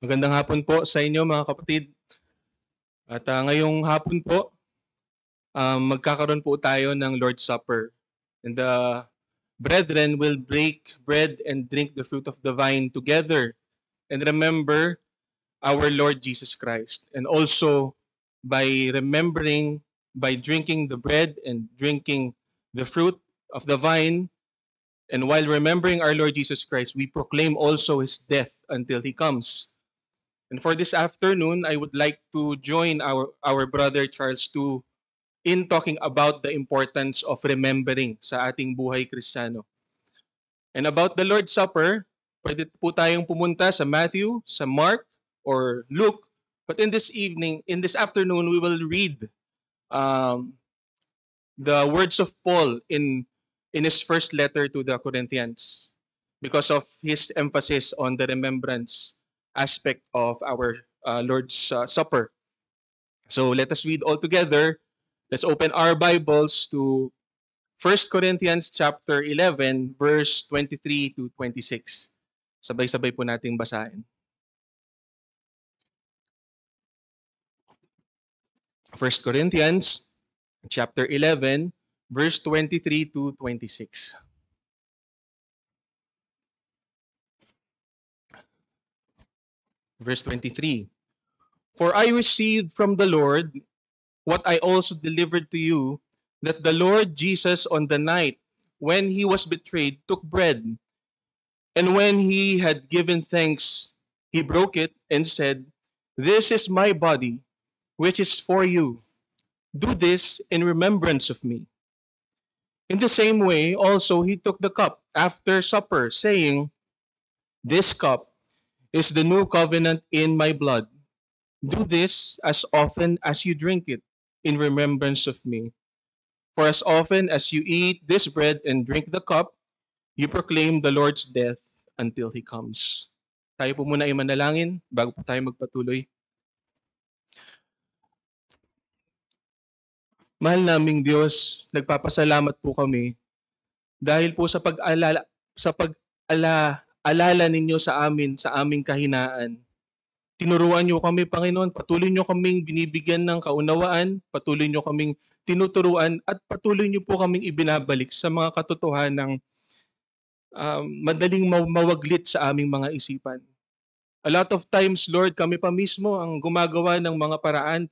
Magandang hapon po sa inyo mga kapatid. At ngayong hapon po, magkakaroon po tayo ng Lord's Supper. And the brethren will break bread and drink the fruit of the vine together and remember our Lord Jesus Christ. And also by remembering, by drinking the bread and drinking the fruit of the vine, and while remembering our Lord Jesus Christ, we proclaim also His death until He comes. And for this afternoon, I would like to join our brother Charles to in talking about the importance of remembering sa ating buhay Kristiyano. And about the Lord's Supper, pwede po tayong pumunta sa Matthew, sa Mark, or Luke. But in this afternoon, we will read um, the words of Paul in his first letter to the Corinthians because of his emphasis on the remembrance aspect of our Lord's Supper. So let us read all together. Let's open our Bibles to 1 Corinthians chapter 11 verse 23 to 26. Sabay-sabay po nating basahin. 1 Corinthians chapter 11 verse 23 to 26. Verse 23. For I received from the Lord what I also delivered to you, that the Lord Jesus on the night when he was betrayed took bread, and when he had given thanks, he broke it and said, "This is my body, which is for you. Do this in remembrance of me." In the same way, also he took the cup after supper, saying, "This cup is the new covenant in my blood. Do this as often as you drink it in remembrance of me. For as often as you eat this bread and drink the cup, you proclaim the Lord's death until He comes." Tayo po muna ay manalangin bago po tayo magpatuloy. Mahal naming Diyos, nagpapasalamat po kami dahil po sa pag-alala ninyo sa amin, sa aming kahinaan. Tinuruan niyo kami, Panginoon, patuloy niyo kaming binibigyan ng kaunawaan, patuloy niyo kaming tinuturuan, at patuloy niyo po kaming ibinabalik sa mga katotohanang madaling mawaglit sa aming mga isipan. A lot of times, Lord, kami pa mismo ang gumagawa ng mga paraan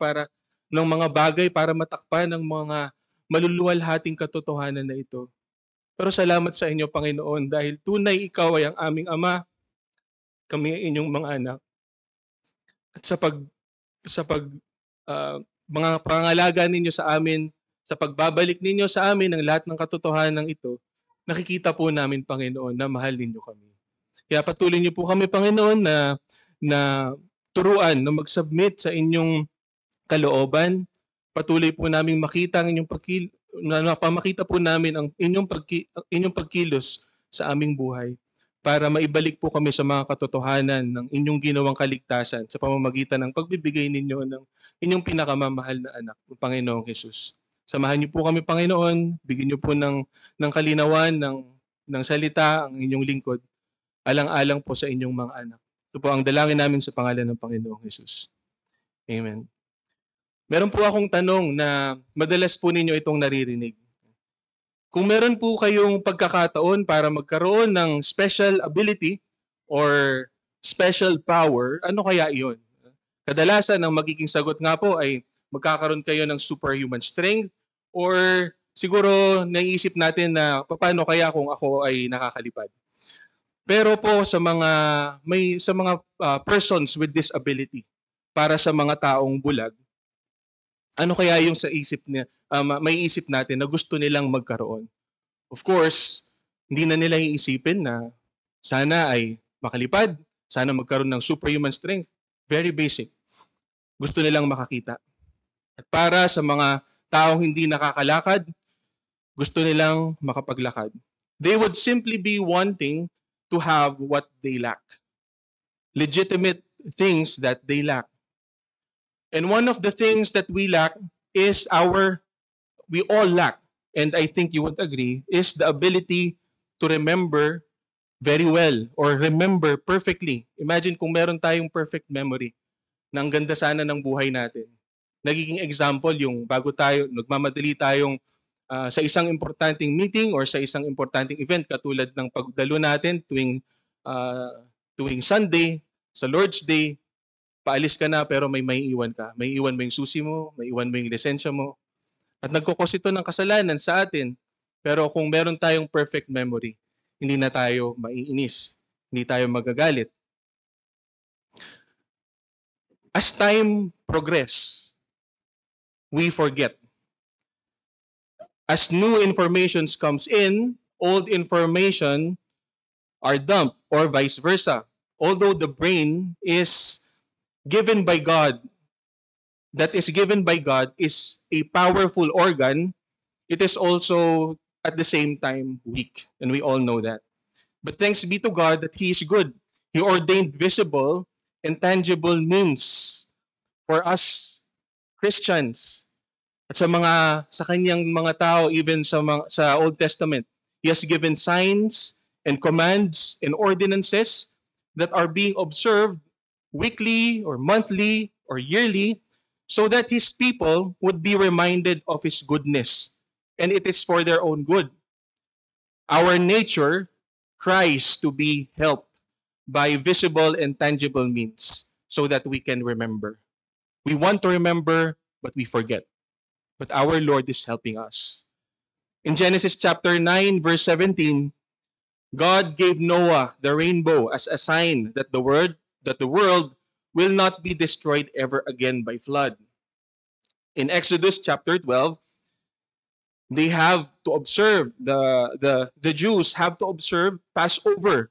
ng mga bagay para matakpan ng mga maluluwalhating katotohanan na ito. Pero salamat sa inyo, Panginoon, dahil tunay ikaw ay ang aming Ama, kami ay inyong mga anak. At sa mga pangangalaga ninyo sa amin, sa pagbabalik ninyo sa amin ng lahat ng katotohanan ito, nakikita po namin, Panginoon, na mahal ninyo kami. Kaya patuloy niyo po kami, Panginoon, na turuan, na mag-submit sa inyong kalooban. Patuloy po namin makita ang inyong napamakita po namin ang inyong pagkilos sa aming buhay para maibalik po kami sa mga katotohanan ng inyong ginawang kaligtasan sa pamamagitan ng pagbibigay ninyo ng inyong pinakamamahal na anak, ang Panginoong Hesus. Samahan niyo po kami, Panginoon, bigyan niyo po ng kalinawan ng salita ang inyong lingkod, alang-alang po sa inyong mga anak. Ito po ang dalangin namin sa pangalan ng Panginoong Hesus. Amen. Meron po akong tanong na madalas po ninyo itong naririnig. Kung meron po kayong pagkakataon para magkaroon ng special ability or special power, ano kaya iyon? Kadalasan ang magiging sagot nga po ay magkakaroon kayo ng superhuman strength or siguro naiisip natin na paano kaya kung ako ay nakakalipad. Pero po sa mga persons with disability, para sa mga taong bulag, ano kaya yung sa may isip natin na gusto nilang magkaroon? Of course, hindi na nila iisipin na sana ay makalipad, sana magkaroon ng superhuman strength. Very basic. Gusto nilang makakita. At para sa mga taong hindi nakakalakad, gusto nilang makapaglakad. They would simply be wanting to have what they lack. Legitimate things that they lack. And one of the things that we lack is we all lack, and I think you would agree, is the ability to remember very well or remember perfectly. Imagine kung meron tayong perfect memory na ang ganda sana ng buhay natin. Nagiging example yung bago tayo, nagmamadali tayong sa isang importanteng meeting or sa isang importanteng event katulad ng pagdalo natin tuwing Sunday, sa Lord's Day, paalis ka na pero may iwan ka. May iwan mo yung susi mo, may iwan mo yung lisensya mo. At nagkukos ito ng kasalanan sa atin. Pero kung meron tayong perfect memory, hindi na tayo maiinis. Hindi tayo magagalit. As time progress, we forget. As new information comes in, old information are dumped or vice versa. Although the brain is given by God, that is given by God is a powerful organ, it is also at the same time weak. And we all know that. But thanks be to God that He is good. He ordained visible and tangible means for us Christians. At sa kanyang mga tao, even sa Old Testament, He has given signs and commands and ordinances that are being observed weekly or monthly or yearly so that His people would be reminded of His goodness. And it is for their own good. Our nature cries to be helped by visible and tangible means so that we can remember. We want to remember, but we forget. But our Lord is helping us. In Genesis chapter 9, verse 17, God gave Noah the rainbow as a sign that the world will not be destroyed ever again by flood. In Exodus chapter 12, they have to observe, the Jews have to observe Passover.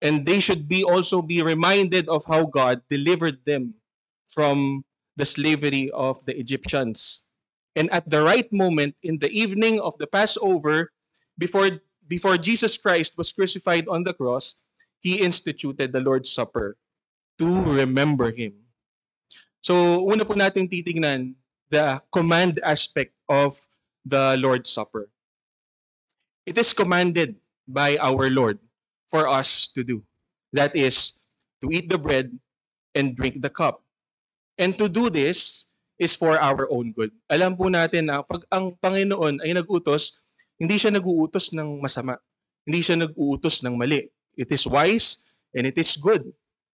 And they should also be reminded of how God delivered them from the slavery of the Egyptians. And at the right moment, in the evening of the Passover, before Jesus Christ was crucified on the cross, He instituted the Lord's Supper to remember Him. So, una po natin titignan the command aspect of the Lord's Supper. It is commanded by our Lord for us to do. That is, to eat the bread and drink the cup. And to do this is for our own good. Alam po natin na pag ang Panginoon ay nag-utos, hindi siya nag-uutos ng masama. Hindi siya nag-uutos ng mali. It is wise and it is good.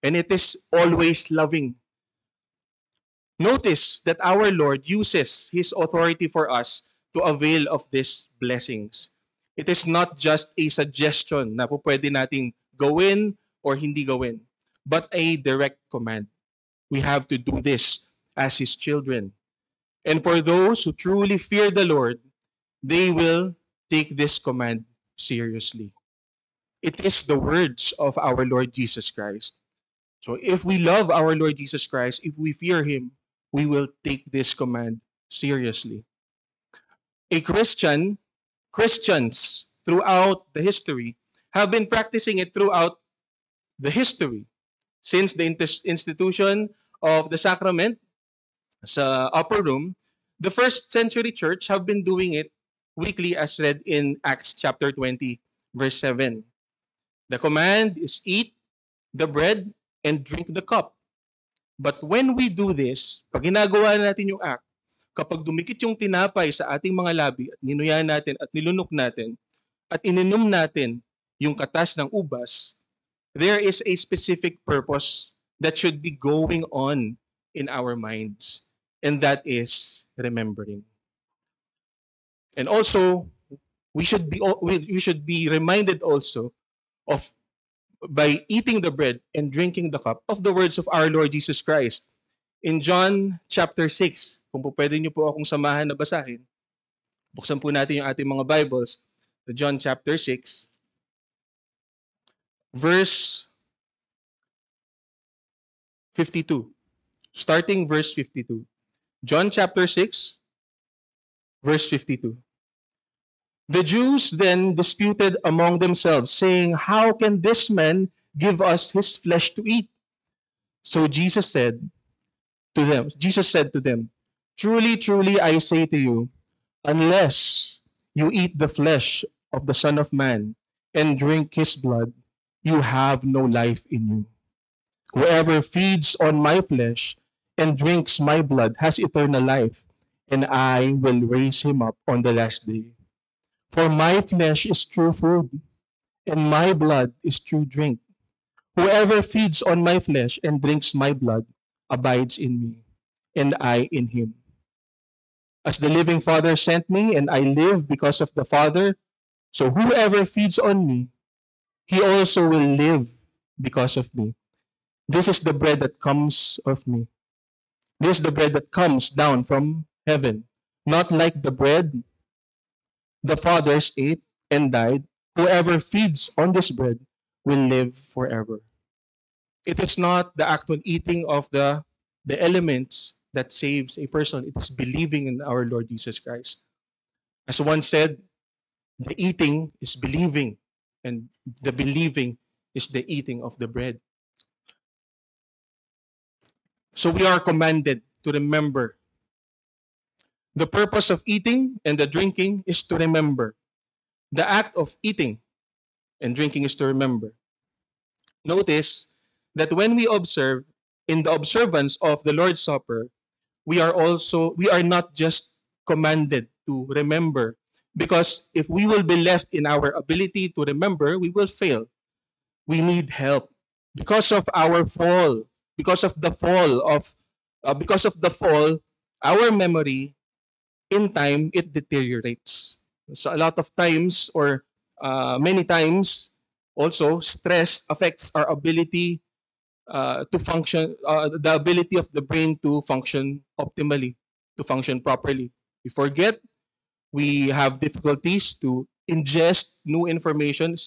And it is always loving. Notice that our Lord uses His authority for us to avail of these blessings. It is not just a suggestion na po pwede nating gawin or hindi gawin, but a direct command. We have to do this as His children. And for those who truly fear the Lord, they will take this command seriously. It is the words of our Lord Jesus Christ. So if we love our Lord Jesus Christ, if we fear Him, we will take this command seriously. Christians throughout the history have been practicing it throughout the history. Since the institution of the sacrament sa upper room, the first century church have been doing it weekly as read in Acts chapter 20, verse 7. The command is eat the bread and drink the cup. But when we do this, pag ginagawa natin yung act, kapag dumikit yung tinapay sa ating mga labi at ninuya natin at nilunok natin at ininom natin yung katas ng ubas, there is a specific purpose that should be going on in our minds. And that is remembering. And also, we should be reminded also of, by eating the bread and drinking the cup, of the words of our Lord Jesus Christ. In John chapter 6, kung po pwede niyo po akong samahan na basahin, buksan po natin yung ating mga Bibles. John chapter 6, verse 52. Starting verse 52. John chapter 6, verse 52. The Jews then disputed among themselves, saying, "How can this man give us his flesh to eat?" So Jesus said to them, "Truly, truly, I say to you, unless you eat the flesh of the Son of Man and drink his blood, you have no life in you. Whoever feeds on my flesh and drinks my blood has eternal life, and I will raise him up on the last day. For my flesh is true food, and my blood is true drink. Whoever feeds on my flesh and drinks my blood abides in me, and I in him. As the living Father sent me, and I live because of the Father, so whoever feeds on me, he also will live because of me. This is the bread that comes of me. This is the bread that comes down from heaven, not like the bread the fathers ate and died. Whoever feeds on this bread will live forever. It is not the actual eating of the elements that saves a person. It is believing in our Lord Jesus Christ. As one said, the eating is believing, and the believing is the eating of the bread. So we are commanded to remember. The purpose of eating and the drinking is to remember. The act of eating and drinking is to remember. Notice that when we observe in the observance of the Lord's Supper, we are not just commanded to remember, because if we will be left in our ability to remember, we will fail. We need help because of our fall, because of the fall of because of the fall, our memory in time it deteriorates. So a lot of times, or many times, also stress affects our ability to function, the ability of the brain to function optimally, to function properly. We forget, we have difficulties to ingest new information,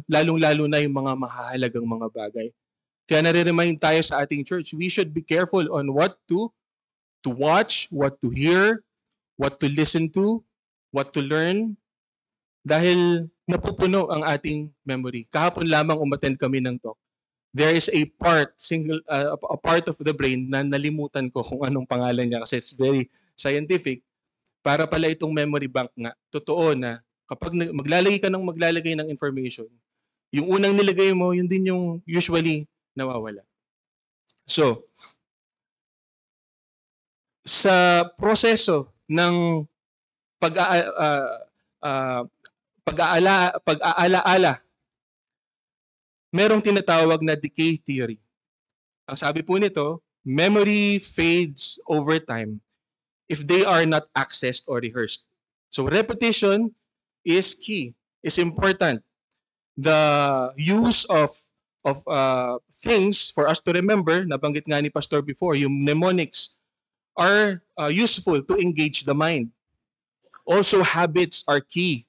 lalong-lalo na yung mga mahahalagang mga bagay. Kaya nare-remind tayo sa ating church, we should be careful on what to watch, what to hear, what to listen to, what to learn, dahil napupuno ang ating memory. Kahapon lamang umattend kami ng talk. There is a part of the brain na nalimutan ko kung anong pangalan niya kasi it's very scientific. Para pala itong memory bank nga. Totoo na kapag maglalagay ng information, yung unang nilagay mo, yun din yung usually nawawala. So, sa proseso ng pag-aalaala, merong tinatawag na decay theory. Ang sabi po nito, memory fades over time if they are not accessed or rehearsed. So repetition is key, is important. The use of things for us to remember, nabanggit nga ni Pastor before, yung mnemonics, are useful to engage the mind. Also, habits are key.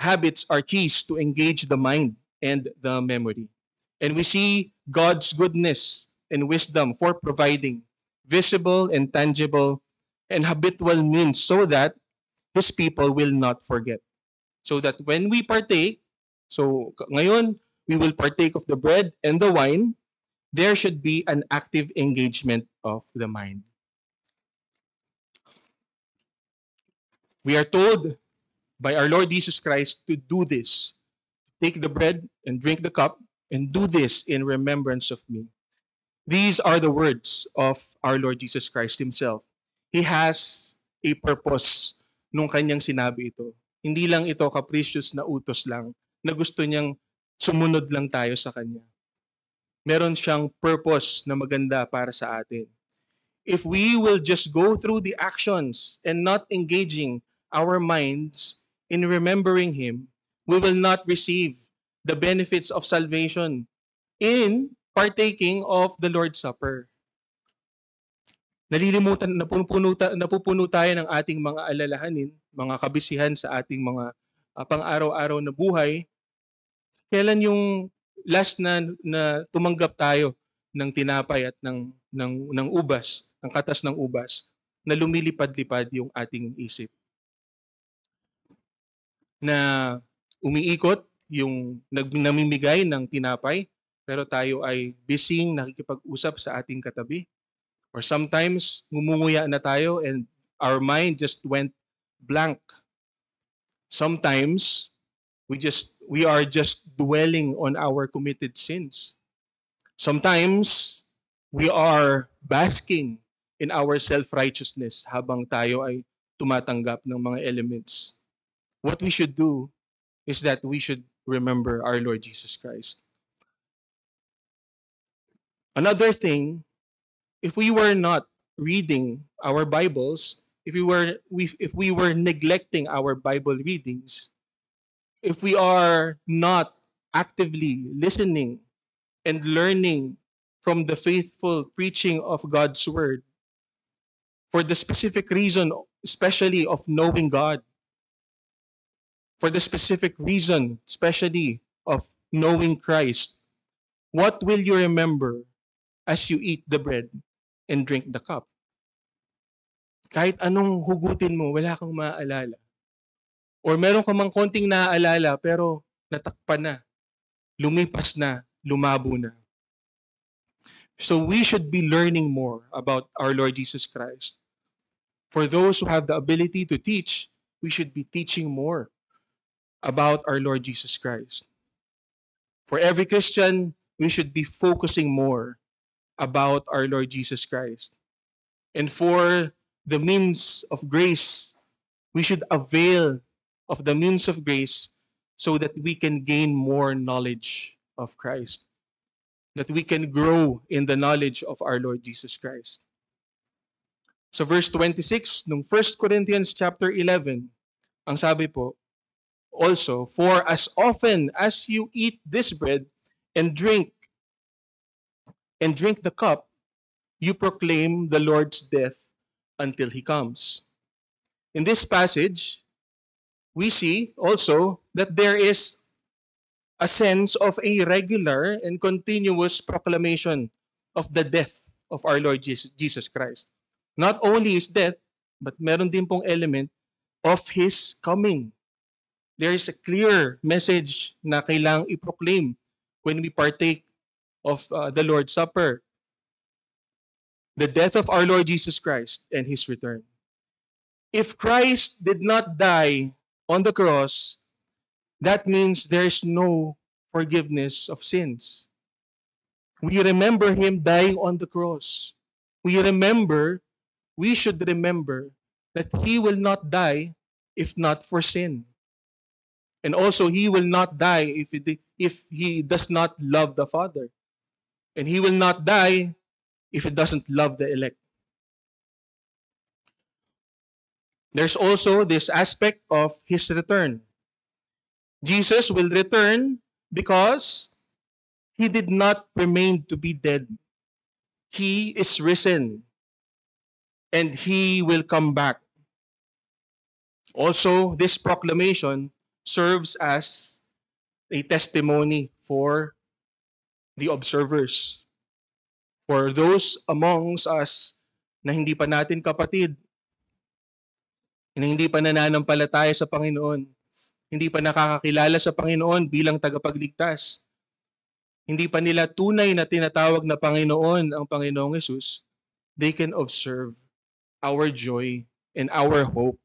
Habits are keys to engage the mind and the memory. And we see God's goodness and wisdom for providing visible and tangible and habitual means so that His people will not forget. So that when we partake, so ngayon, we will partake of the bread and the wine, there should be an active engagement of the mind. We are told by our Lord Jesus Christ to do this. Take the bread and drink the cup and do this in remembrance of me. These are the words of our Lord Jesus Christ Himself. He has a purpose nung kanyang sinabi ito. Hindi lang ito capricious na utos lang na gusto niyang sumunod lang tayo sa Kanya. Meron siyang purpose na maganda para sa atin. If we will just go through the actions and not engaging our minds in remembering Him, we will not receive the benefits of salvation in partaking of the Lord's Supper. Napupuno tayo ng ating mga alalahanin, mga kabisihan sa ating mga pang-araw-araw na buhay. Kailan yung last na tumanggap tayo ng tinapay at ng ubas, ng katas ng ubas, na lumilipad-lipad yung ating isip? Na umiikot yung namimigay ng tinapay, pero tayo ay busy nakikipag-usap sa ating katabi. Or sometimes, ngumunguya na tayo and our mind just went blank. Sometimes, We are just dwelling on our committed sins. Sometimes we are basking in our self-righteousness habang tayo ay tumatanggap ng mga elements. What we should do is that we should remember our Lord Jesus Christ. Another thing, if we were not reading our Bibles, if we were neglecting our Bible readings, if we are not actively listening and learning from the faithful preaching of God's word, for the specific reason, especially of knowing God, for the specific reason, especially of knowing Christ, what will you remember as you eat the bread and drink the cup? Kahit anong hugutin mo, wala kang maaalala. Or meron ka mang konting naaalala pero natakpan na, lumipas na, lumabo na. So we should be learning more about our Lord Jesus Christ. For those who have the ability to teach, we should be teaching more about our Lord Jesus Christ. For every Christian, we should be focusing more about our Lord Jesus Christ. And for the means of grace, we should avail of the means of grace so that we can gain more knowledge of Christ, that we can grow in the knowledge of our Lord Jesus Christ. So verse 26, nung 1 Corinthians chapter 11, ang sabi po, also, for as often as you eat this bread and drink the cup, you proclaim the Lord's death until He comes. In this passage, we see also that there is a sense of a regular and continuous proclamation of the death of our Lord Jesus Christ. Not only His death, but meron din pong element of His coming. There is a clear message na kailangang i-proclaim when we partake of the Lord's Supper. The death of our Lord Jesus Christ and His return. If Christ did not die on the cross, that means there's no forgiveness of sins. We remember Him dying on the cross. We should remember that He will not die if not for sin. And also, He will not die if He does not love the Father. And He will not die if He doesn't love the elect. There's also this aspect of His return. Jesus will return because He did not remain to be dead. He is risen. And He will come back. Also, this proclamation serves as a testimony for the observers. For those amongst us na hindi pa natin kapatid, na hindi pa nananampalataya sa Panginoon, hindi pa nakakakilala sa Panginoon bilang tagapagligtas, hindi pa nila tunay na tinatawag na Panginoon ang Panginoong Hesus, they can observe our joy and our hope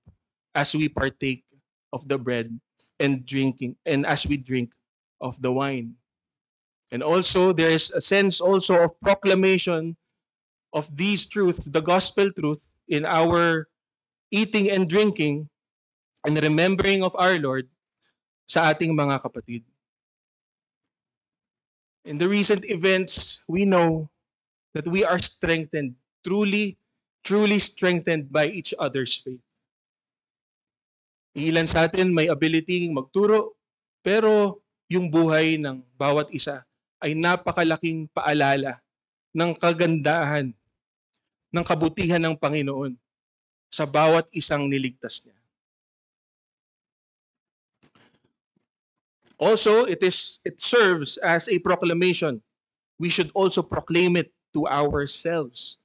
as we partake of the bread and as we drink of the wine. And also, there is a sense also of proclamation of these truths, the gospel truth, in our eating and drinking and remembering of our Lord sa ating mga kapatid. In the recent events, we know that we are strengthened, truly strengthened by each other's faith. Ilan sa atin may ability magturo, pero yung buhay ng bawat isa ay napakalaking paalala ng kagandahan, ng kabutihan ng Panginoon sa bawat isang niligtas niya. Also, it serves as a proclamation. We should also proclaim it to ourselves.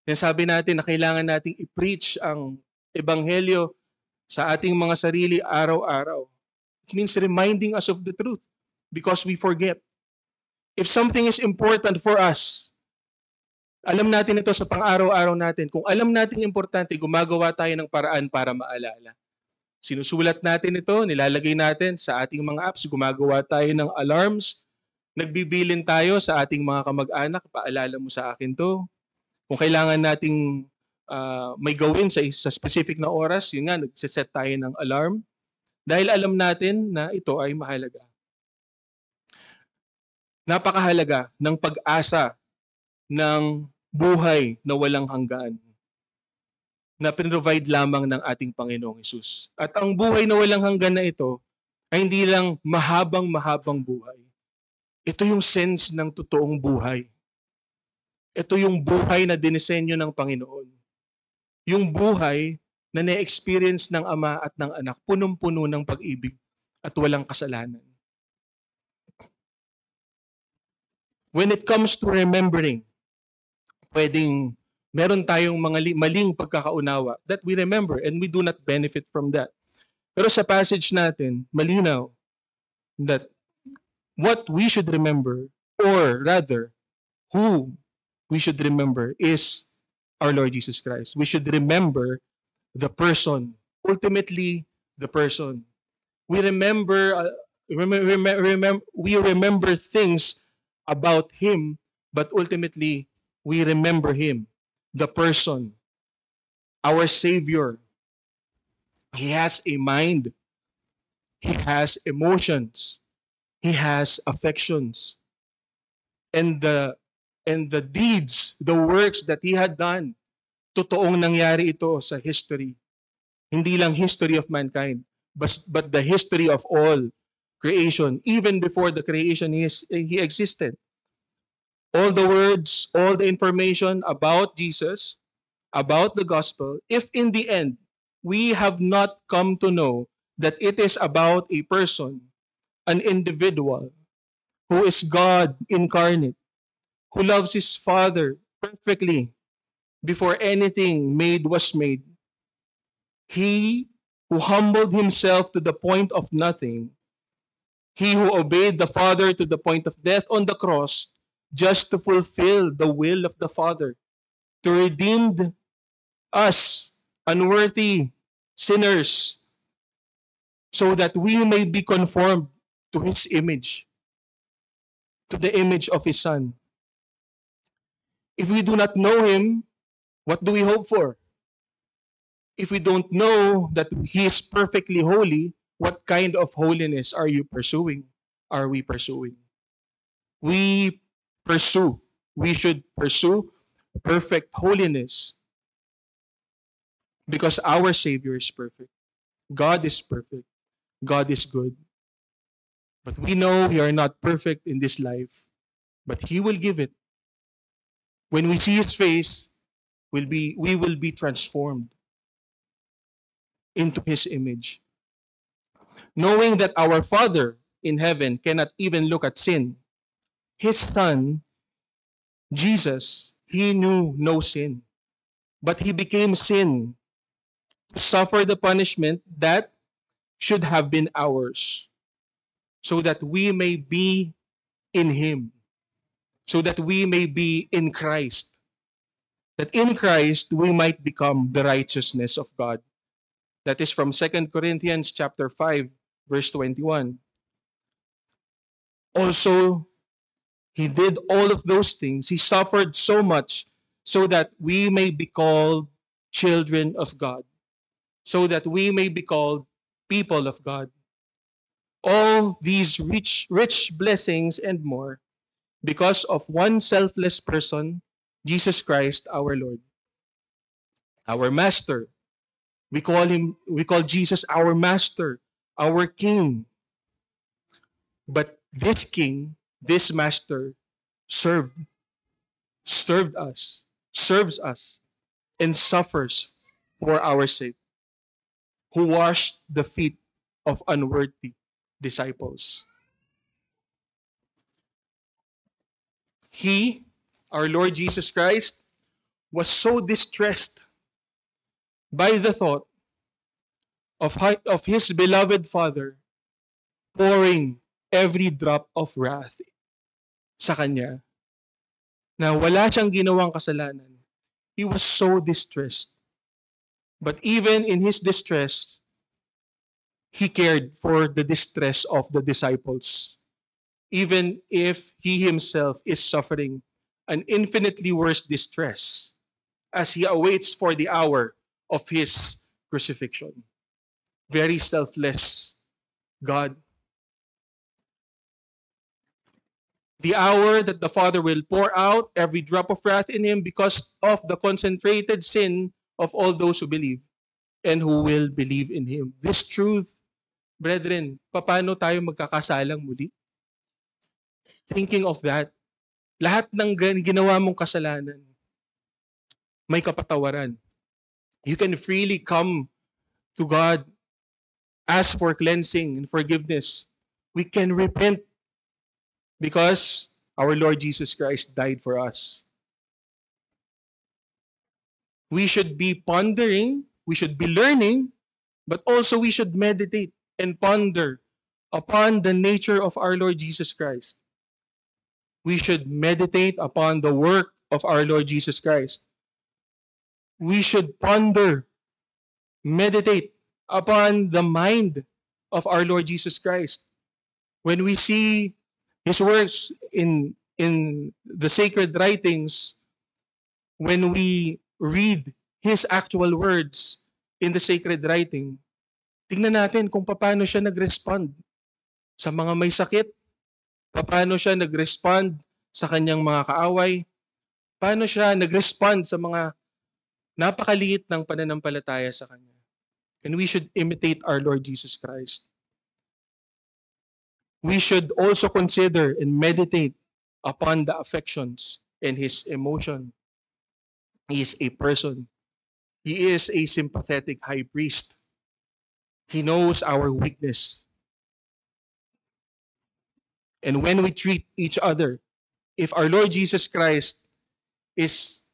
Kaya sabi natin na kailangan nating i-preach ang Ebanghelyo sa ating mga sarili araw-araw. It means reminding us of the truth because we forget. If something is important for us, alam natin ito sa pang-araw-araw natin. Kung alam natin importante, gumagawa tayo ng paraan para maalala. Sinusulat natin ito, nilalagay natin sa ating mga apps, gumagawa tayo ng alarms, nagbibilin tayo sa ating mga kamag-anak, paalala mo sa akin to. Kung kailangan nating may gawin sa specific na oras, yun nga, nagsiset tayo ng alarm. Dahil alam natin na ito ay mahalaga. Napakahalaga ng pag-asa ng buhay na walang hanggan na pinrovide lamang ng ating Panginoong Hesus. At ang buhay na walang hanggan na ito ay hindi lang mahabang-mahabang buhay. Ito yung sense ng totoong buhay. Ito yung buhay na dinisenyo ng Panginoon. Yung buhay na na-experience ng Ama at ng Anak, punong-puno ng pag-ibig at walang kasalanan. When it comes to remembering, pwedeng meron tayong mga maling pagkakaunawa that we remember and we do not benefit from that. Pero sa passage natin, malinaw that what we should remember, or rather, who we should remember is our Lord Jesus Christ. We should remember the person, ultimately the person. We remember things about Him, but ultimately we remember Him, the person, our Savior. He has a mind. He has emotions. He has affections. And the deeds, the works that He had done, totoong nangyari ito sa history. Hindi lang history of mankind, but the history of all creation. Even before the creation, He existed. All the words, all the information about Jesus, about the gospel, if in the end we have not come to know that it is about a person, an individual, who is God incarnate, who loves His Father perfectly before anything made was made, He who humbled Himself to the point of nothing, He who obeyed the Father to the point of death on the cross, just to fulfill the will of the Father, to redeem us, unworthy sinners, so that we may be conformed to His image, to the image of His Son. If we do not know Him, what do we hope for? If we don't know that He is perfectly holy, what kind of holiness are you pursuing? Are we pursuing? We should pursue perfect holiness because our Savior is perfect. God is perfect. God is good. But we know we are not perfect in this life, but He will give it. When we see His face, we will be transformed into His image. Knowing that our Father in heaven cannot even look at sin, His Son, Jesus, He knew no sin, but He became sin to suffer the punishment that should have been ours, so that we may be in Him, so that we may be in Christ, that in Christ we might become the righteousness of God. That is from 2 Corinthians chapter 5, verse 21. Also, He did all of those things. He suffered so much so that we may be called children of God, so that we may be called people of God. All these rich blessings and more because of one selfless person, Jesus Christ our Lord. Our Master. We call Jesus our Master, our King. But this King, this Master, serves us, and suffers for our sake, who washed the feet of unworthy disciples. He, our Lord Jesus Christ, was so distressed by the thought of His beloved Father pouring every drop of wrath sa Kanya, na wala siyang ginawang kasalanan. He was so distressed. But even in His distress, He cared for the distress of the disciples, even if he himself is suffering an infinitely worse distress as he awaits for the hour of his crucifixion. Very selfless God. The hour that the Father will pour out every drop of wrath in him because of the concentrated sin of all those who believe and who will believe in him. This truth, brethren, paano tayo magkakasalang muli? Thinking of that, lahat ng ginawa mong kasalanan, may kapatawaran. You can freely come to God, ask for cleansing and forgiveness. We can repent because our Lord Jesus Christ died for us. We should be pondering, we should be learning, but also we should meditate and ponder upon the nature of our Lord Jesus Christ. We should meditate upon the work of our Lord Jesus Christ. We should ponder, meditate upon the mind of our Lord Jesus Christ. When we see His works in the sacred writings, when we read His actual words in the sacred writing, tingnan natin kung paano siya nag-respond sa mga may sakit, paano siya nag-respond sa kanyang mga kaaway, paano siya nag-respond sa mga napakaliit ng pananampalataya sa kanya. And we should imitate our Lord Jesus Christ. We should also consider and meditate upon the affections and his emotion. He is a person. He is a sympathetic high priest. He knows our weakness. And when we treat each other, if our Lord Jesus Christ is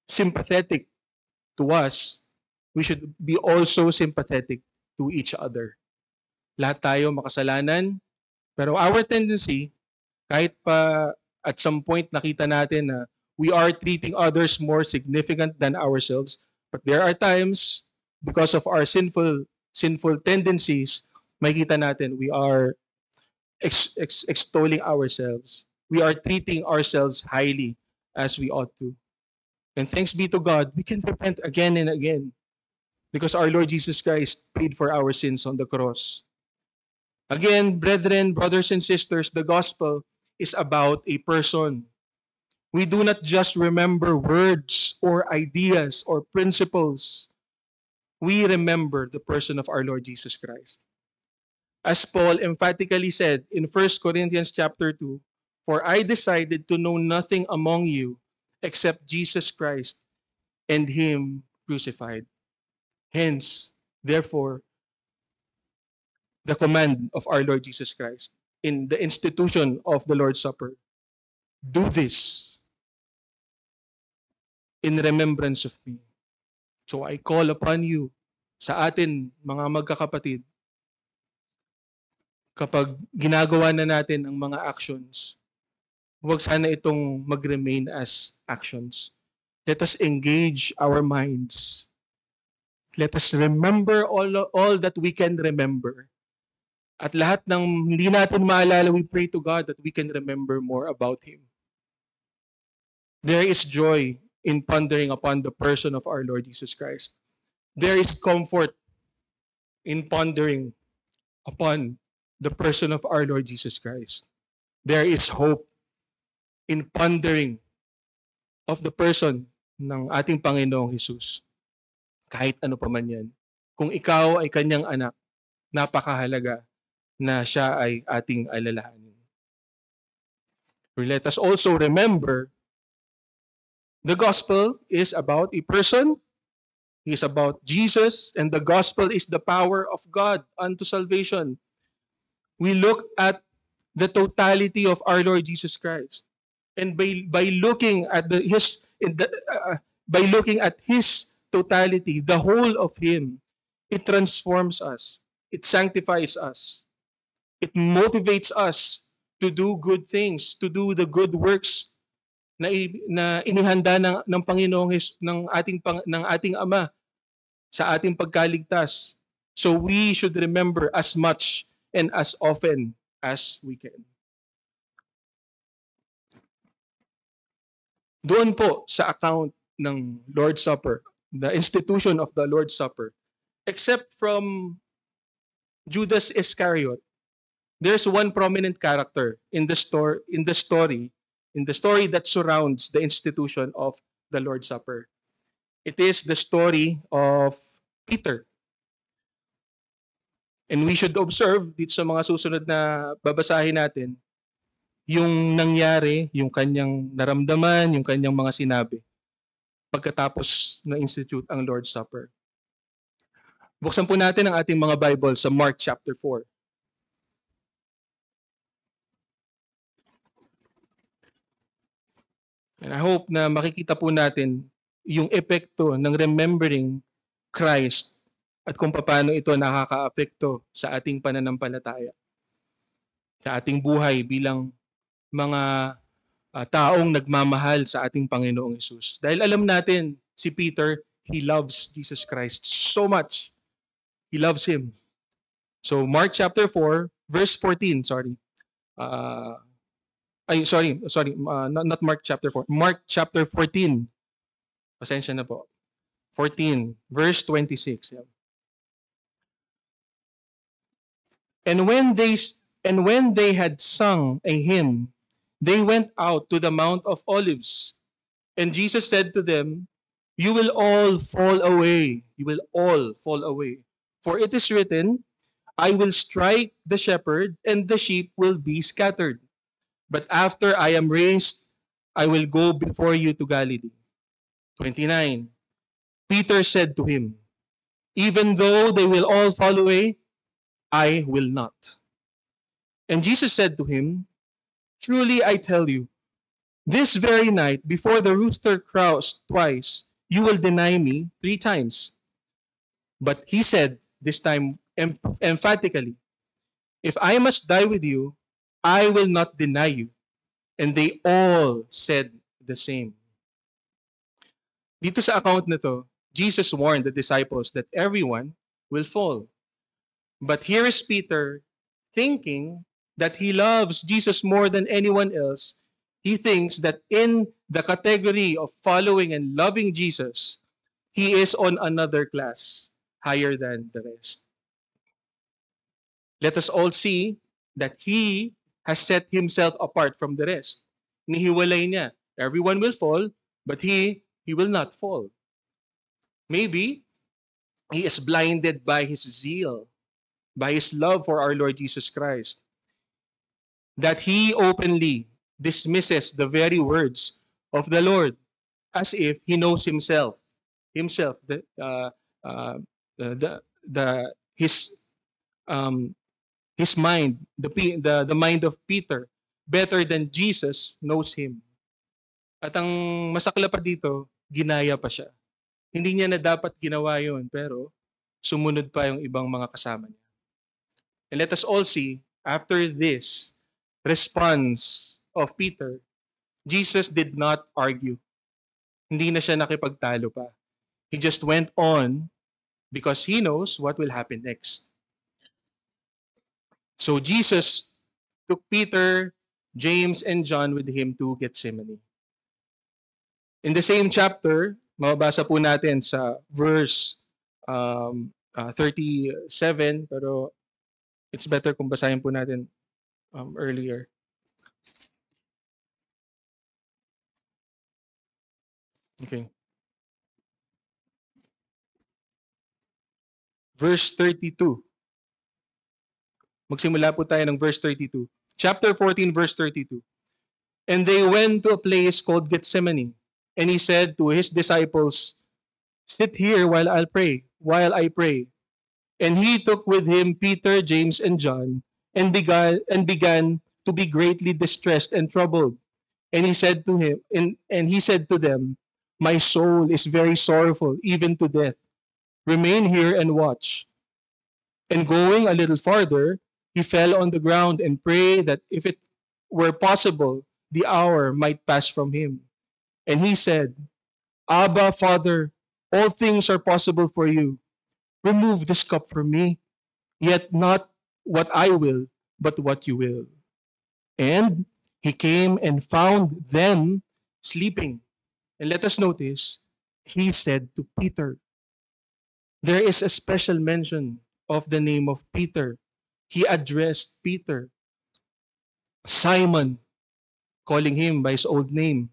sympathetic to us, we should be also sympathetic to each other. Lahat tayo makasalanan, pero our tendency, kahit pa at some point nakita natin na we are treating others more significant than ourselves, but there are times, because of our sinful tendencies, makita natin we are extolling ourselves. We are treating ourselves highly as we ought to. And thanks be to God, we can repent again and again because our Lord Jesus Christ paid for our sins on the cross. Again, brethren, brothers and sisters, the gospel is about a person. We do not just remember words or ideas or principles. We remember the person of our Lord Jesus Christ. As Paul emphatically said in 1 Corinthians chapter 2, "For I decided to know nothing among you except Jesus Christ and him crucified." Hence, therefore, the command of our Lord Jesus Christ in the institution of the Lord's Supper. Do this in remembrance of me. So I call upon you, sa atin mga magkakapatid, kapag ginagawa na natin ang mga actions, huwag sana itong mag-remain as actions. Let us engage our minds. Let us remember all that we can remember. At lahat ng hindi natin maalala, we pray to God that we can remember more about Him. There is joy in pondering upon the person of our Lord Jesus Christ. There is comfort in pondering upon the person of our Lord Jesus Christ. There is hope in pondering of the person ng ating Panginoong Jesus. Kahit ano pa man yan. Kung ikaw ay kanyang anak, napakahalaga na siya ay ating alalahanin. Let us also remember the gospel is about a person. It is about Jesus, and the gospel is the power of God unto salvation. We look at the totality of our Lord Jesus Christ, and by looking at his totality, the whole of him, it transforms us, it sanctifies us, it motivates us to do good things, to do the good works na inihanda ng Panginoong ng ating Ama sa ating pagkaligtas. So we should remember as much and as often as we can. Doon po sa account ng Lord's Supper, the institution of the Lord's Supper, except from Judas Iscariot, there's one prominent character in the story that surrounds the institution of the Lord's Supper. It is the story of Peter. And we should observe dito sa mga susunod na babasahin natin yung nangyari, yung kanyang naramdaman, yung kanyang mga sinabi pagkatapos na institute ang Lord's Supper. Buksan po natin ang ating mga Bible sa Mark chapter 4. And I hope na makikita po natin yung epekto ng remembering Christ at kung paano ito nakakaapekto sa ating pananampalataya, sa ating buhay bilang mga taong nagmamahal sa ating Panginoong Hesus. Dahil alam natin, si Peter, he loves Jesus Christ so much. He loves Him. So Mark chapter 4, verse 14, not Mark chapter 4. Mark chapter 14. Pasensya na po. 14, verse 26. Yeah. And when they had sung a hymn, they went out to the Mount of Olives. And Jesus said to them, "You will all fall away. You will all fall away. For it is written, I will strike the shepherd, and the sheep will be scattered. But after I am raised, I will go before you to Galilee." 29. Peter said to him, "Even though they will all fall away, I will not." And Jesus said to him, "Truly I tell you, this very night, before the rooster crows twice, you will deny me 3 times. But he said, this time emphatically, "If I must die with you, I will not deny you." And they all said the same. Dito sa account na to, Jesus warned the disciples that everyone will fall. But here is Peter thinking that he loves Jesus more than anyone else. He thinks that in the category of following and loving Jesus, he is on another class, higher than the rest. Let us all see that he has set himself apart from the rest. Nihiwalay niya. Everyone will fall, but he will not fall. Maybe he is blinded by his zeal, by his love for our Lord Jesus Christ, that he openly dismisses the very words of the Lord as if he knows himself, his mind, the mind of Peter, better than Jesus knows him. At ang masakla pa dito, ginaya pa siya. Hindi niya na dapat ginawa yun, pero sumunod pa yung ibang mga kasama niya. And let us all see, after this response of Peter, Jesus did not argue. Hindi na siya nakipagtalo pa. He just went on because he knows what will happen next. So Jesus took Peter, James, and John with him to Gethsemane. In the same chapter, mababasa po natin sa verse 37, pero it's better kung basahin po natin earlier. Okay. Verse 32. Magsimula po tayo ng verse 32. Chapter 14, verse 32. And they went to a place called Gethsemane, and he said to his disciples, "Sit here while I pray. And he took with him Peter, James, and John, and began to be greatly distressed and troubled. And he said to them, "My soul is very sorrowful, even to death. Remain here and watch." And going a little farther, he fell on the ground and prayed that if it were possible, the hour might pass from him. And he said, "Abba, Father, all things are possible for you. remove this cup from me, yet not what I will, but what you will. And he came and found them sleeping. And let us notice, he said to Peter, there is a special mention of the name of Peter. He addressed Peter, Simon, calling him by his old name.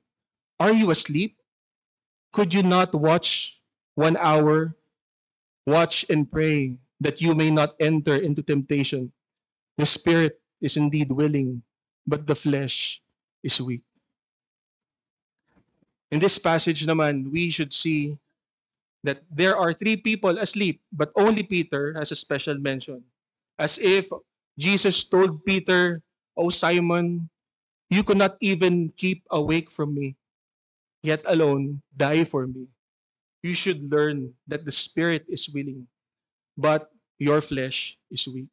Are you asleep? Could you not watch 1 hour? Watch and pray that you may not enter into temptation. The spirit is indeed willing, but the flesh is weak. In this passage naman, we should see that there are three people asleep, but only Peter has a special mention. As if Jesus told Peter, "O Simon, you could not even keep awake from me, yet alone die for me. You should learn that the spirit is willing, but your flesh is weak."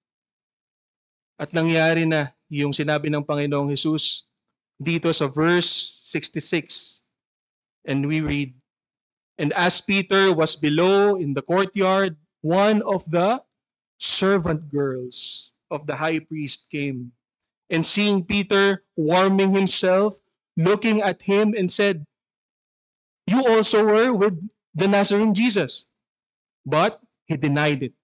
At nangyari na yung sinabi ng Panginoong Jesus dito sa verse 66. And we read, and as Peter was below in the courtyard, one of the servant girls of the high priest came, and seeing Peter warming himself, looking at him and said, "You also were with the Nazarene Jesus." But he denied it,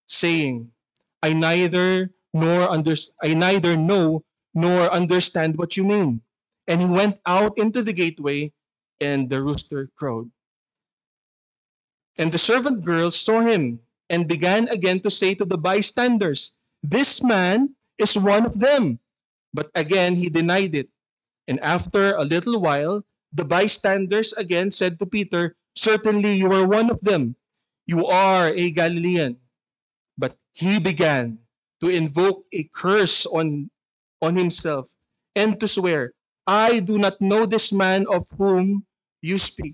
saying, I neither know nor understand what you mean." And he went out into the gateway, and the rooster crowed. And the servant girls saw him and began again to say to the bystanders, "This man is one of them." But again he denied it. And after a little while, the bystanders again said to Peter, "Certainly you are one of them. You are a Galilean." But he began to invoke a curse on himself and to swear, "I do not know this man of whom you speak."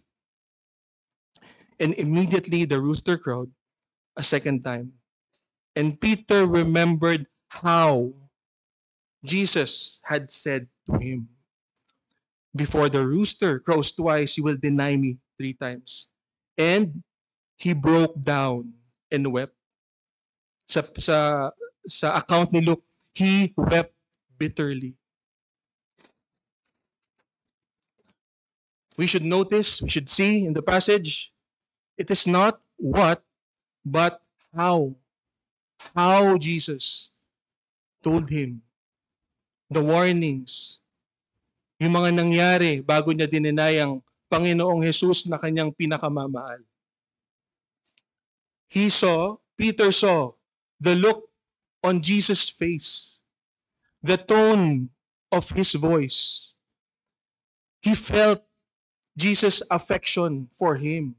And immediately the rooster crowed a second time. And Peter remembered how Jesus had said to him, "Before the rooster crows twice, you will deny me 3 times." And he broke down and wept. Sa, sa, sa account ni Luke, he wept bitterly. We should notice, we should see in the passage, it is not what, but how. How Jesus told him the warnings, yung mga nangyari bago niya dininay ang Panginoong Jesus na kanyang pinakamamahal. Peter saw the look on Jesus' face, the tone of his voice. He felt Jesus' affection for him.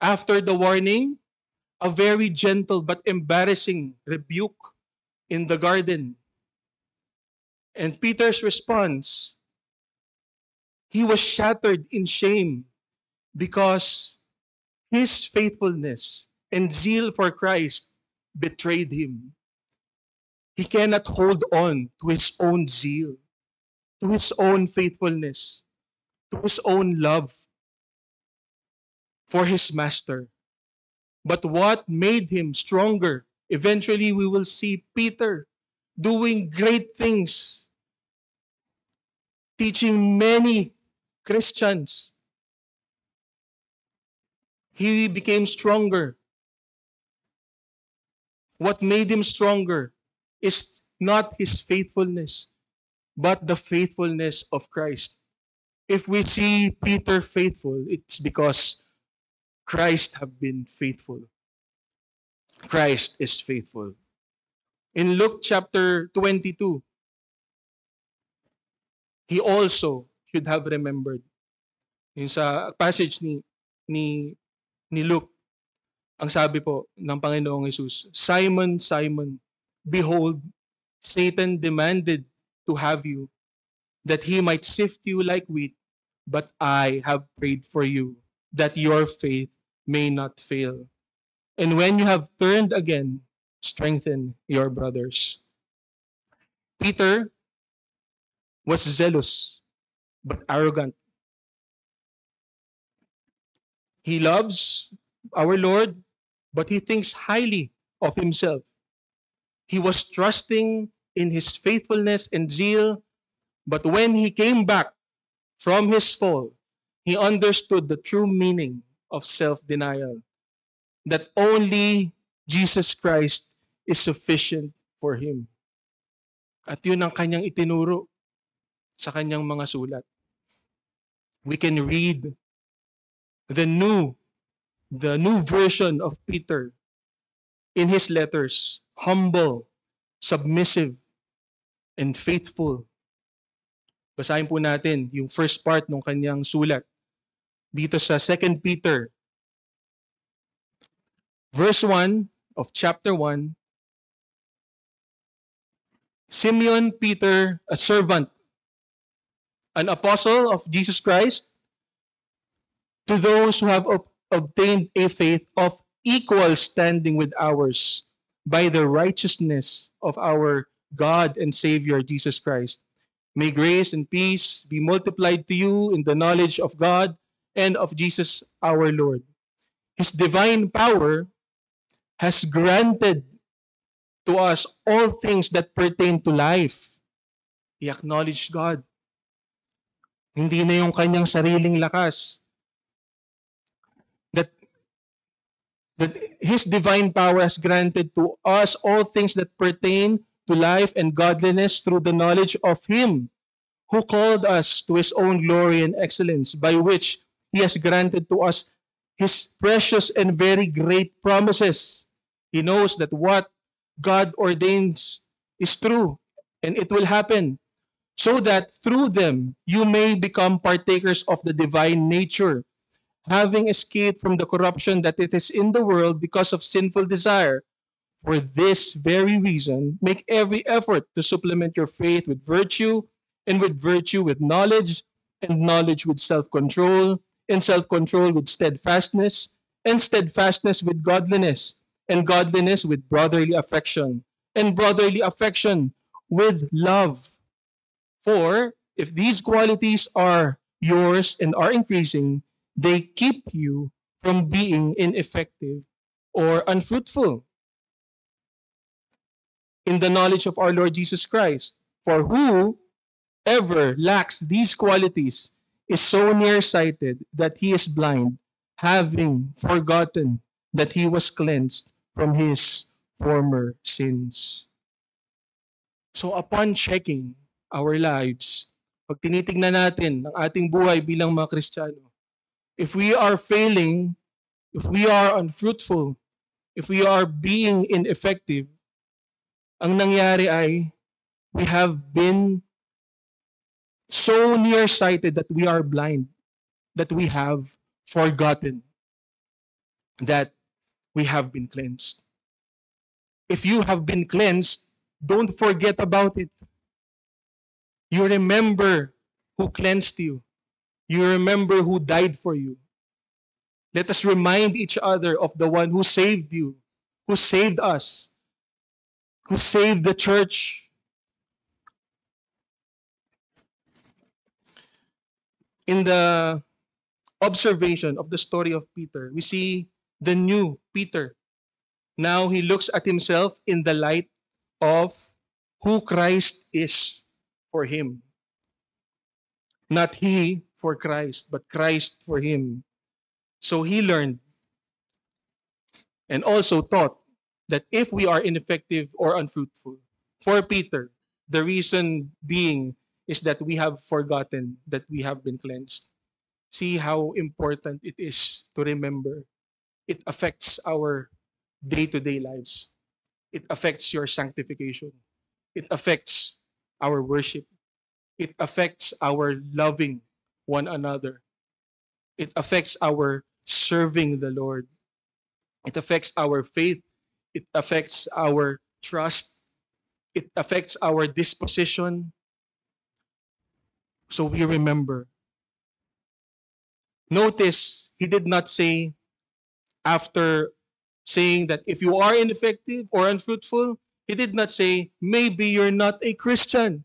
After the warning, a very gentle but embarrassing rebuke in the garden. And Peter's response, he was shattered in shame because his faithfulness and zeal for Christ betrayed him. He cannot hold on to his own zeal, to his own faithfulness, to his own love for his master. But what made him stronger? Eventually, we will see Peter doing great things, teaching many Christians. He became stronger. What made him stronger is not his faithfulness, but the faithfulness of Christ. If we see Peter faithful, it's because Christ have been faithful. Christ is faithful. In Luke chapter 22, he also should have remembered. Yung sa passage ni, ni Luke, ang sabi po ng Panginoong Jesus, "Simon, Simon, behold, Satan demanded to have you, that he might sift you like wheat, but I have prayed for you, that your faith may not fail. And when you have turned again, strengthen your brothers." Peter was zealous, but arrogant. He loves our Lord, but he thinks highly of himself. He was trusting in his faithfulness and zeal, but when he came back from his fall, he understood the true meaning of self-denial, that only Jesus Christ is sufficient for him. At yun ang kanyang itinuro sa kanyang mga sulat. We can read the new version of Peter in his letters, humble, submissive, and faithful. Basahin po natin yung first part ng kanyang sulat dito sa 2 Peter verse 1 of chapter 1. Simeon Peter, a servant, an apostle of Jesus Christ, to those who have obtained a faith of equal standing with ours by the righteousness of our God and Savior Jesus Christ. May grace and peace be multiplied to you in the knowledge of God and of Jesus our Lord. His divine power has granted to us all things that pertain to life. He acknowledged God. Hindi na yung kanyang sariling lakas. That His divine power has granted to us all things that pertain to life and godliness through the knowledge of Him who called us to His own glory and excellence, by which He has granted to us His precious and very great promises. He knows that what God ordains is true, and it will happen, so that through them you may become partakers of the divine nature, having escaped from the corruption that it is in the world because of sinful desire. For this very reason, make every effort to supplement your faith with virtue, and with virtue with knowledge, and knowledge with self-control, and self-control with steadfastness, and steadfastness with godliness, and godliness with brotherly affection, and brotherly affection with love. For if these qualities are yours and are increasing, they keep you from being ineffective or unfruitful in the knowledge of our Lord Jesus Christ. For whoever lacks these qualities is so nearsighted that he is blind, having forgotten that he was cleansed from his former sins. So upon checking our lives, pag tinitingnan natin ang ating buhay bilang mga Kristiyano, if we are failing, if we are unfruitful, if we are being ineffective, ang nangyari ay we have been so nearsighted that we are blind, that we have forgotten that we have been cleansed. If you have been cleansed, don't forget about it. You remember who cleansed you. You remember who died for you. Let us remind each other of the one who saved you, who saved us, who saved the church. In the observation of the story of Peter, we see the new Peter. Now he looks at himself in the light of who Christ is for him. Not he for Christ, but Christ for him. So he learned and also taught that if we are ineffective or unfruitful, for Peter, the reason being is that we have forgotten that we have been cleansed. See how important it is to remember. It affects our day-to-day lives. It affects your sanctification. It affects our worship. It affects our loving one another. It affects our serving the Lord. It affects our faith. It affects our trust. It affects our disposition. So we remember. Notice, he did not say, after saying that if you are ineffective or unfruitful, he did not say, maybe you're not a Christian.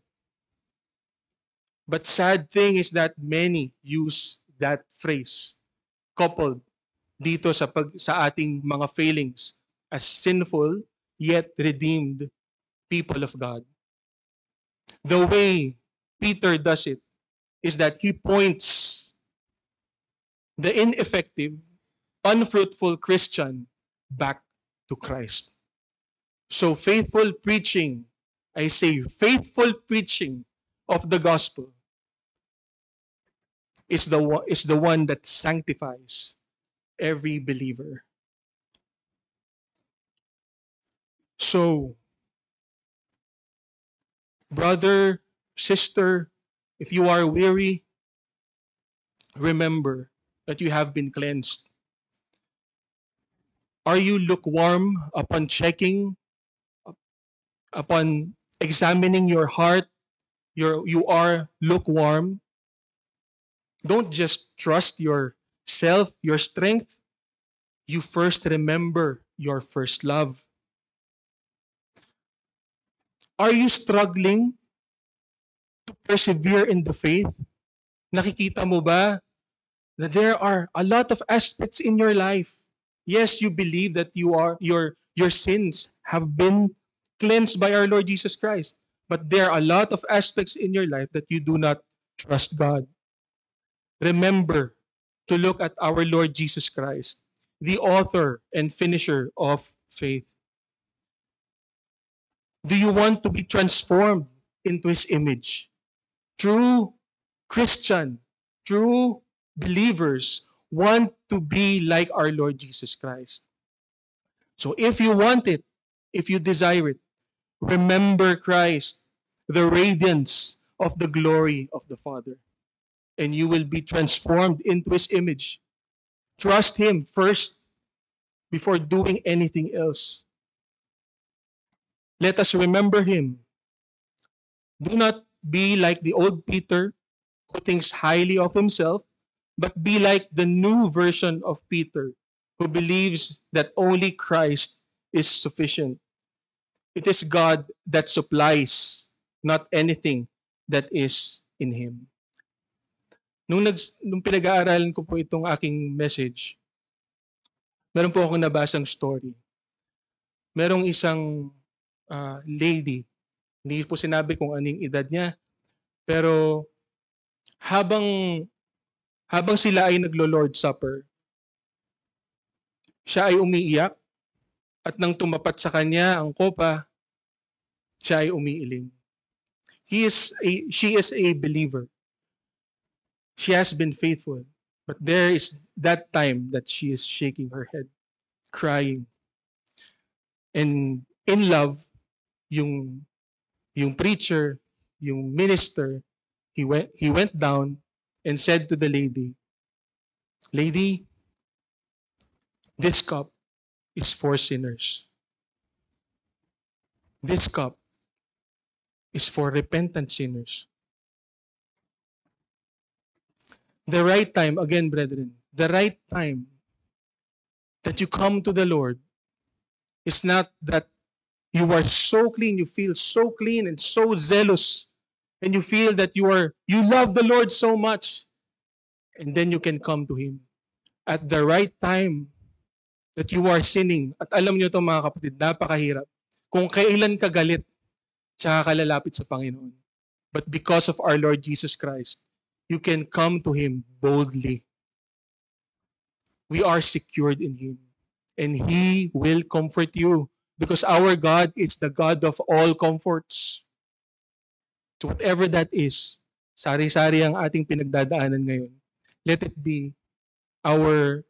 But sad thing is that many use that phrase coupled dito sa ating mga failings as sinful yet redeemed people of God. The way Peter does it is that he points the ineffective, unfruitful Christian back to Christ. So faithful preaching, I say faithful preaching of the gospel is the one that sanctifies every believer. So, brother, sister, if you are weary, remember that you have been cleansed. Are you lukewarm upon checking, upon examining your heart? You are lukewarm. Don't just trust yourself, your strength. You first remember your first love. Are you struggling to persevere in the faith? Nakikita mo ba na there are a lot of aspects in your life? Yes, you believe that your sins have been cleansed by our Lord Jesus Christ. But there are a lot of aspects in your life that you do not trust God. Remember to look at our Lord Jesus Christ, the author and finisher of faith. Do you want to be transformed into His image? True Christian, true believers want to be like our Lord Jesus Christ. So if you want it, if you desire it, remember Christ, the radiance of the glory of the Father, and you will be transformed into His image. Trust Him first before doing anything else. Let us remember Him. Do not be like the old Peter who thinks highly of himself, but be like the new version of Peter who believes that only Christ is sufficient. It is God that supplies, not anything that is in Him. Nung pinag-aaralan ko po itong aking message, meron po akong nabasang story. Merong isang lady, hindi po sinabi kung anong edad niya, pero habang sila ay naglo-Lord Supper, siya ay umiiyak at nang tumapat sa kanya ang kopa, siya ay umiiling. She is a believer. She has been faithful. But there is that time that she is shaking her head, crying. And in love, yung preacher, yung minister, he went down and said to the lady, "Lady, this cup is for sinners. This cup is for repentant sinners." The right time, again, brethren, the right time that you come to the Lord is not that you are so clean, you feel so clean and so zealous, and you feel that you love the Lord so much, and then you can come to Him. At the right time that you are sinning, at alam niyo ito mga kapatid, napakahirap. Kung kailan ka galit, tsaka ka lalapit sa Panginoon. But because of our Lord Jesus Christ, you can come to Him boldly. We are secured in Him, and He will comfort you because our God is the God of all comforts. So whatever that is, sari-sari ang ating pinagdadaanan ngayon, let it be our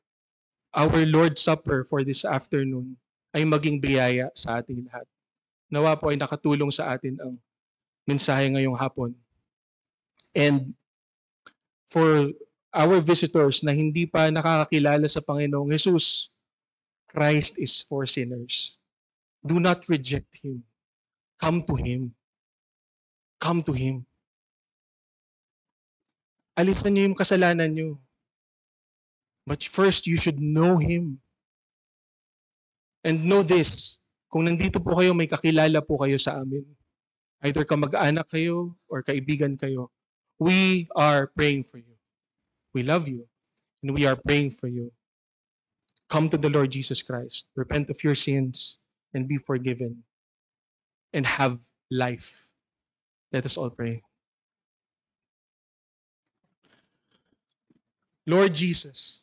Lord's Supper for this afternoon ay maging biyaya sa ating lahat. Nawa po ay nakatulong sa atin ang mensahe ngayong hapon. And for our visitors na hindi pa nakakakilala sa Panginoong Jesus, Christ is for sinners. Do not reject Him. Come to Him. Come to Him. Alisan niyo yung kasalanan niyo. But first, you should know Him. And know this, kung nandito po kayo, may kakilala po kayo sa amin. Either kamag-anak kayo or kaibigan kayo. We are praying for you. We love you. And we are praying for you. come to the Lord Jesus Christ, repent of your sins, and be forgiven, and have life. Let us all pray. Lord Jesus,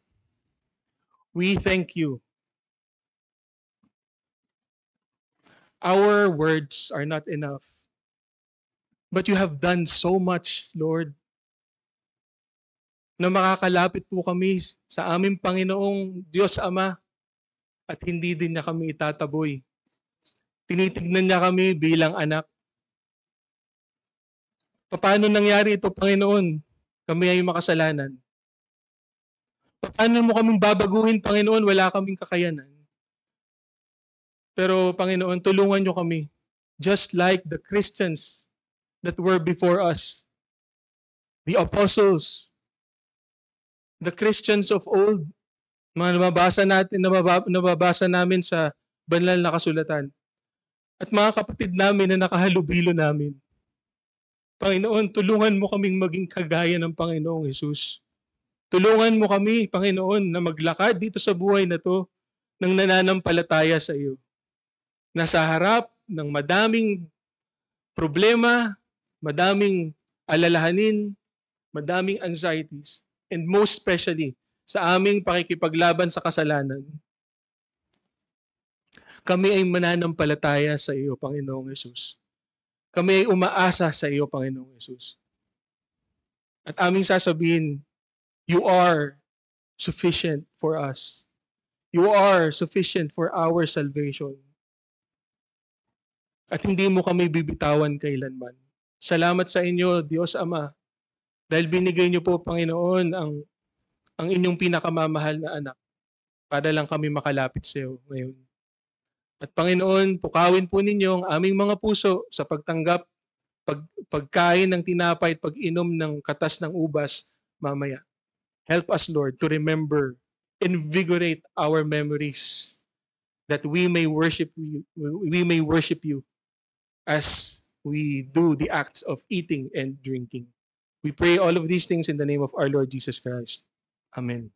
we thank you. Our words are not enough, but you have done so much, Lord, na makakalapit po kami sa aming Panginoong Diyos Ama at hindi din niya kami itataboy. Tinitignan niya kami bilang anak. Paano nangyari ito, Panginoon? Kami ay makasalanan. Paano mo kaming babaguhin, Panginoon? Wala kaming kakayanan. Pero, Panginoon, tulungan niyo kami. Just like the Christians that were before us. The apostles. The Christians of old. Mga nababasa namin sa banal na kasulatan. At mga kapatid namin na nakahalubilo namin. Panginoon, tulungan mo kaming maging kagaya ng Panginoong Hesus. Tulungan mo kami, Panginoon, na maglakad dito sa buhay na to ng nananampalataya sa iyo. Nasa harap ng madaming problema, madaming alalahanin, madaming anxieties, and most especially sa aming pakikipaglaban sa kasalanan. Kami ay mananampalataya sa iyo, Panginoong Hesus. Kami ay umaasa sa iyo, Panginoong Hesus. At aming sasabihin, you are sufficient for us. You are sufficient for our salvation. At hindi mo kami bibitawan kailanman. Salamat sa inyo, Diyos Ama, dahil binigay niyo po, Panginoon, ang inyong pinakamamahal na anak para lang kami makalapit sa iyo ngayon. At Panginoon, pukawin po ninyo ang aming mga puso sa pagtanggap, pagkain ng tinapay at pag-inom ng katas ng ubas mamaya. Help us, Lord, to remember, invigorate our memories that we may worship you as we do the acts of eating and drinking. We pray all of these things in the name of our Lord Jesus Christ. Amen.